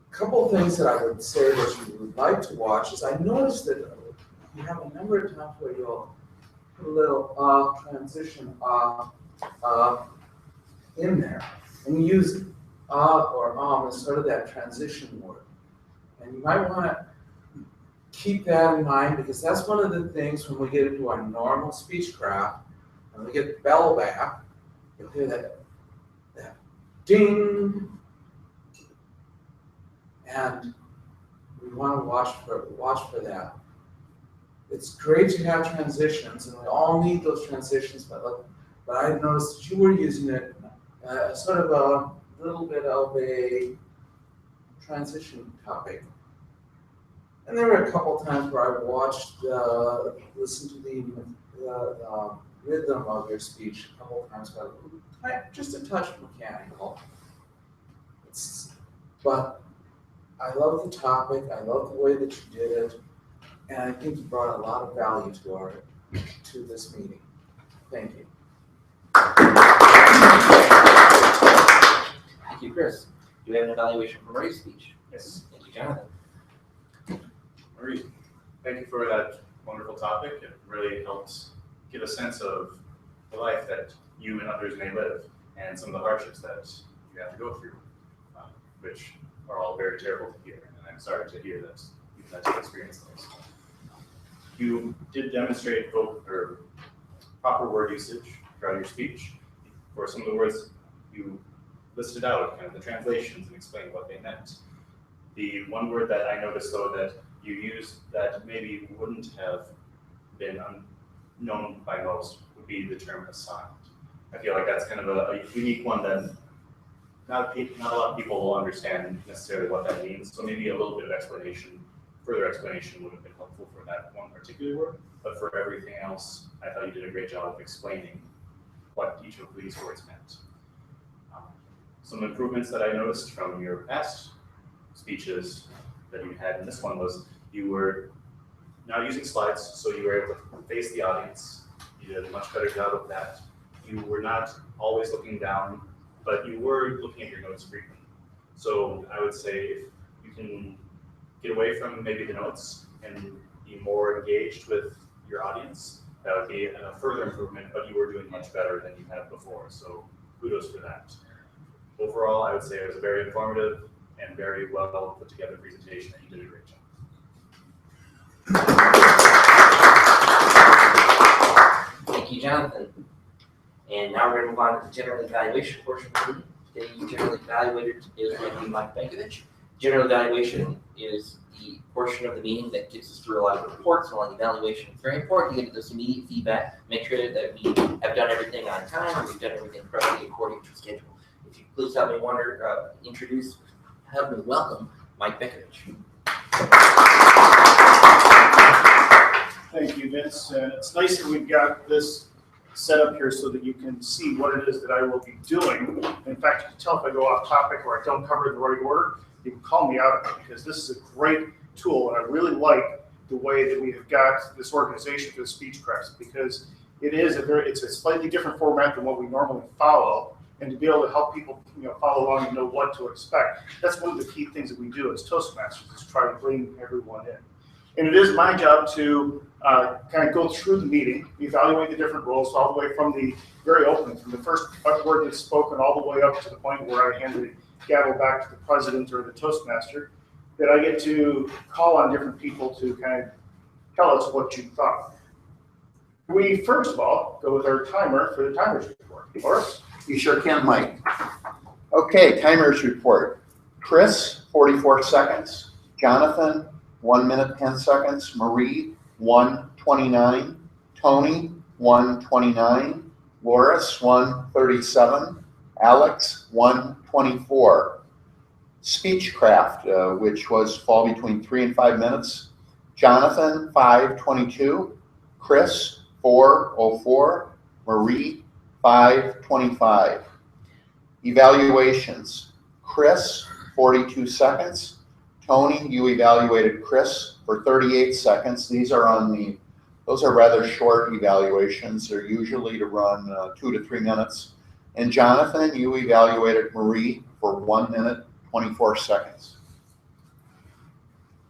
A couple of things that I would say that you would like to watch is I noticed that you have a number of times where you'll put a little transition in there, and you use or as sort of that transition word. And you might want to keep that in mind because that's one of the things when we get into our normal speechcraft, and we get the bell back, you'll hear that ding, and we want to watch for that. It's great to have transitions, and we all need those transitions, but I noticed that you were using it sort of a little bit of a transition topic. And there were a couple times where I watched, listened to the rhythm of your speech a couple times, but just a touch mechanical. But I love the topic, I love the way that you did it, and I think you brought a lot of value to this meeting. Thank you. Thank you, Chris. Do you have an evaluation for Marie's speech? Yes. Thank you, Jonathan. Marie, Thank you for that wonderful topic. It really helps give a sense of the life that you and others may live and some of the hardships that you have to go through, which are all very terrible to hear. And I'm sorry to hear that you've had to experience those. You did demonstrate proper word usage throughout your speech. For some of the words you listed out, kind of the translations and explained what they meant. The one word that I noticed though that you used that maybe wouldn't have been known by most would be the term assigned. I feel like that's kind of a unique one that not a lot of people will understand necessarily what that means. So maybe a little bit of further explanation would have been helpful for that one particular word. But for everything else, I thought you did a great job of explaining what each of these words meant. Some improvements that I noticed from your past speeches that you had in this one was you were not using slides, so you were able to face the audience. You did a much better job of that. You were not always looking down, but you were looking at your notes frequently. So I would say if you can get away from maybe the notes and be more engaged with your audience, that would be a further improvement, but you were doing much better than you had before. So kudos for that. Overall, I would say it was a very informative and very well put together presentation, and you did a great job. Thank you, Jonathan. And now we're going to move on to the general evaluation portion of the meeting. Today, general evaluator is going to be Mike Benkovich. General evaluation is the portion of the meeting that gets us through a lot of reports and a lot of evaluation. It's very important to get this immediate feedback, make sure that we have done everything on time and we've done everything correctly according to schedule. If you please help me help me welcome Mike Benkovich. Thank you, Vince. It's nice that we've got this set up here so that you can see what it is that I will be doing. In fact, you can tell if I go off topic or I don't cover it in the right order, you can call me out on it because this is a great tool and I really like the way that we have got this organization for the Speechcraft because it's a slightly different format than what we normally follow, and to be able to help people follow along and know what to expect. That's one of the key things that we do as ToastMasters is try to bring everyone in. And it is my job to kind of go through the meeting, evaluate the different roles all the way from the very opening, from the first word that's spoken all the way up to the point where I hand the gavel back to the president or the Toastmaster, that I get to call on different people to kind of tell us what you thought. We first of all go with our timer for the timers report. Horace? You sure can, Mike. Okay, timers report. Chris, 44 seconds. Jonathan, 1 minute, 10 seconds. Marie, 1:29. Tony, 1:29. Loris, 1:37. Alex, 1:24. Speechcraft, which was fall between 3 and 5 minutes. Jonathan, 5:22. Chris, 4:04. Marie, 5:25. Evaluations. Chris, 42 seconds. Tony, you evaluated Chris for 38 seconds. Those are rather short evaluations. They're usually to run 2 to 3 minutes. And Jonathan, you evaluated Marie for 1 minute, 24 seconds.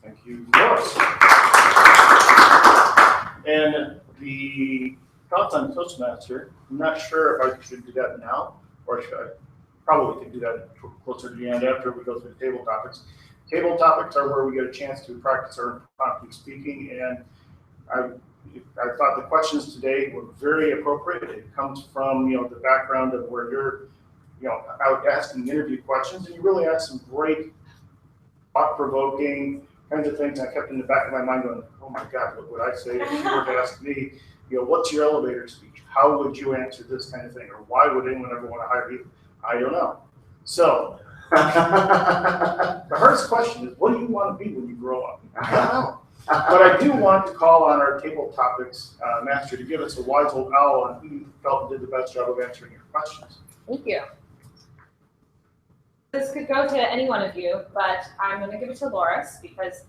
Thank you, Loris. And the thoughts on Toastmaster, I'm not sure if I should do that now, or should I probably could do that closer to the end after we go through the table topics. Table topics are where we get a chance to practice our impromptu speaking, and I thought the questions today were very appropriate. It comes from the background of where you're out asking interview questions, and you really asked some great thought-provoking kinds of things. I kept in the back of my mind going, oh my God, what would I say if you were to ask me, what's your elevator speech? How would you answer this kind of thing? Or why would anyone ever want to hire you? I don't know. So the hardest question is, what do you want to be when you grow up? I don't know. But I do want to call on our table topics master to give us a wise old owl on who you felt did the best job of answering your questions. Thank you. This could go to any one of you, but I'm going to give it to Loris because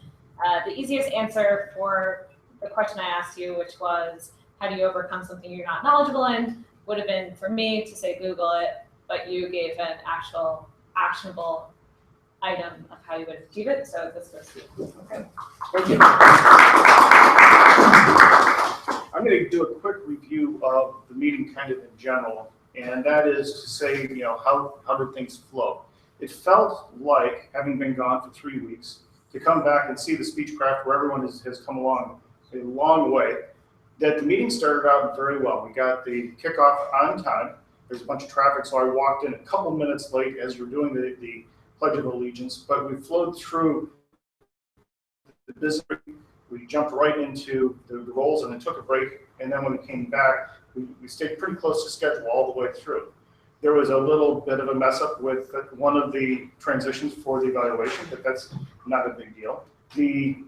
the easiest answer for the question I asked you, which was, how do you overcome something you're not knowledgeable in, would have been for me to say Google it, but you gave an actual actionable item of how you would achieve it, so this goes to you. Okay. Thank you. I'm going to do a quick review of the meeting kind of in general, and that is to say, how did things flow? It felt like, having been gone for 3 weeks, to come back and see the Speechcraft where everyone has come along a long way, that the meeting started out very well. We got the kickoff on time. There's a bunch of traffic, so I walked in a couple minutes late as you're doing the Pledge of Allegiance, but we flowed through the business. We jumped right into the roles and then took a break, and then when we came back, we stayed pretty close to schedule all the way through. There was a little bit of a mess up with one of the transitions for the evaluation, but that's not a big deal. The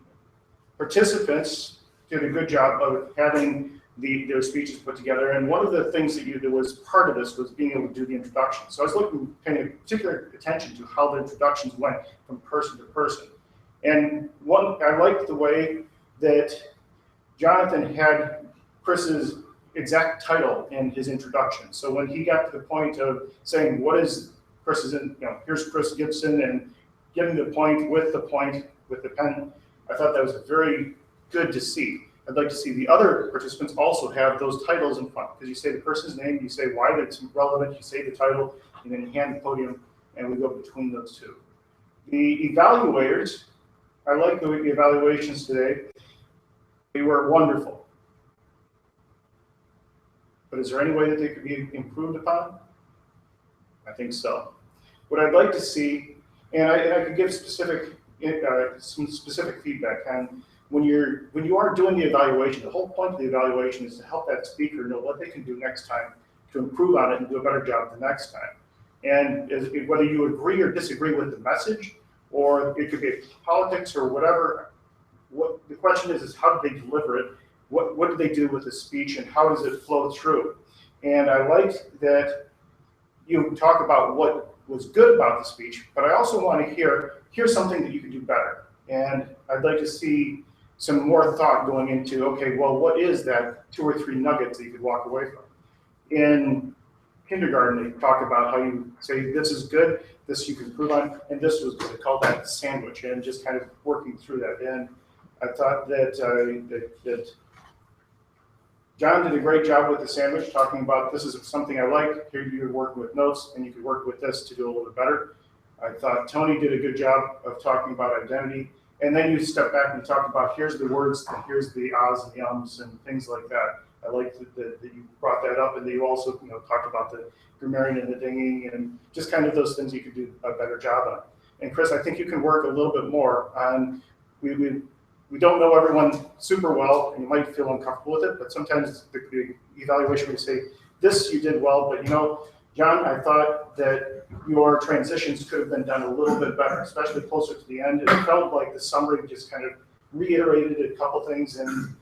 participants did a good job of having their speeches put together, and one of the things that was part of this was being able to do the introduction. So I was paying particular attention to how the introductions went from person to person. And I liked the way that Jonathan had Chris's exact title in his introduction. So when he got to the point of saying, what is Chris's, here's Chris Gibson, and getting the point with the pen, I thought that was very good to see. I'd like to see the other participants also have those titles in front, because you say the person's name, you say why it's relevant, you say the title, and then you hand the podium, and we go between those two. The evaluators, I like the evaluations today. They were wonderful. But is there any way that they could be improved upon? I think so. What I'd like to see, and I could give some specific feedback on when you are doing the evaluation. The whole point of the evaluation is to help that speaker know what they can do next time to improve on it and do a better job the next time. And whether you agree or disagree with the message, or it could be politics or whatever, what the question is how do they deliver it? What do they do with the speech, and how does it flow through? And I liked that you talk about what was good about the speech, but I also want to here's something that you could do better. And I'd like to see some more thought going into, okay, well, what is that 2 or 3 nuggets that you could walk away from? In kindergarten, they talk about how you say, this is good, this you can improve on, and this was good. They called that the sandwich, and just kind of working through that. And I thought that John did a great job with the sandwich, talking about this is something I like. Here you're working with notes, and you could work with this to do a little bit better. I thought Tony did a good job of talking about identity. And then you step back and you talk about here's the words, and here's the ahs and the ums and things like that. I liked that you brought that up, and that you also talked about the grammarian and the dinging and just kind of those things you could do a better job on. And Chris, I think you can work a little bit more on, we don't know everyone super well, and you might feel uncomfortable with it, but sometimes the evaluation would say, this you did well, but John, I thought that your transitions could have been done a little bit better, especially closer to the end. It felt like the summary just kind of reiterated a couple things, and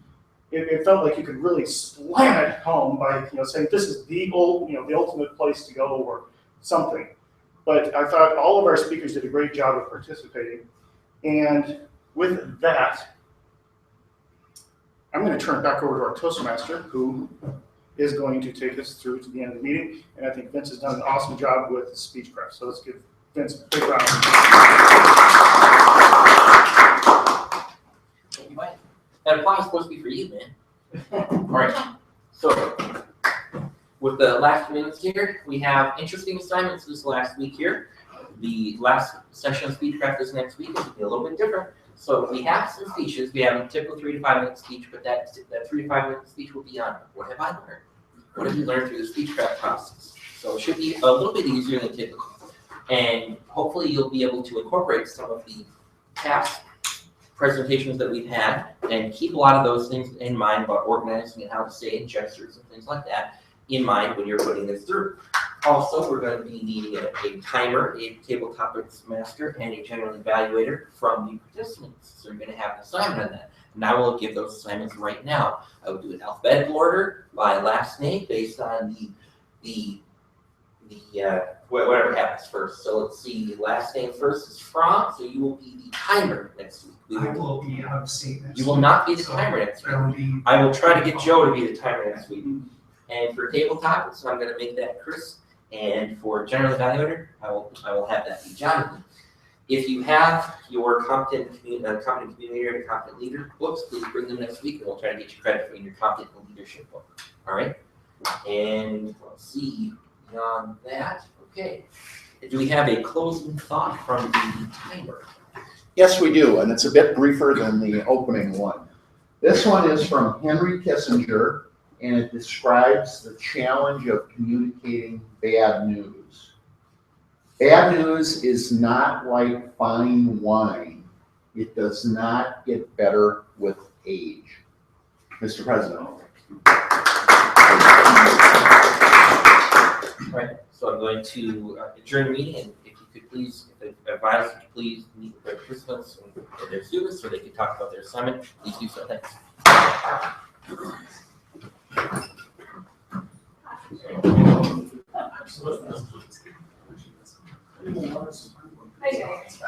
it felt like you could really slam it home by saying this is the ultimate place to go or something. But I thought all of our speakers did a great job of participating, and with that, I'm going to turn it back over to our Toastmaster, who is going to take us through to the end of the meeting. And I think Vince has done an awesome job with the Speechcraft. So let's give Vince a big round. Thank you, Mike. That applause is supposed to be for you, man. All right. So, with the last few minutes here, we have interesting assignments this last week here. The last session of Speechcraft is next week. It'll be a little bit different. So we have some speeches. We have a typical 3 to 5 minute speech, but that 3 to 5 minute speech will be on what have I learned? What have you learned through the Speechcraft process? So it should be a little bit easier than typical. And hopefully you'll be able to incorporate some of the past presentations that we've had and keep a lot of those things in mind about organizing and how to say it, gestures and things like that in mind when you're putting this through. Also, we're going to be needing a timer, a table topics master, and a general evaluator from the participants. So you're going to have an assignment on that. And I will give those assignments right now. I will do it in alphabetical order by last name based on whatever happens first. So let's see, last name first is Frank, so you will be the timer next week. I will be out of state next week. You will not be the timer next week. I will try to get Joe to be the timer next week. And for table topics, I'm going to make that Chris. And for general evaluator, I will have that be Jonathan. If you have your competent communicator and competent leader books, please bring them next week and we'll try to get you credit for your competent leadership book. All right? And let's see, beyond that, okay. Do we have a closing thought from the timer? Yes, we do, and it's a bit briefer than the opening one. This one is from Henry Kissinger, and it describes the challenge of communicating bad news. Bad news is not like fine wine. It does not get better with age. Mr. President. All right, so I'm going to adjourn the meeting, and if you could please, if I advise you to please meet with their participants and their students so they can talk about their assignment, please do so. Thanks. Hi, guys.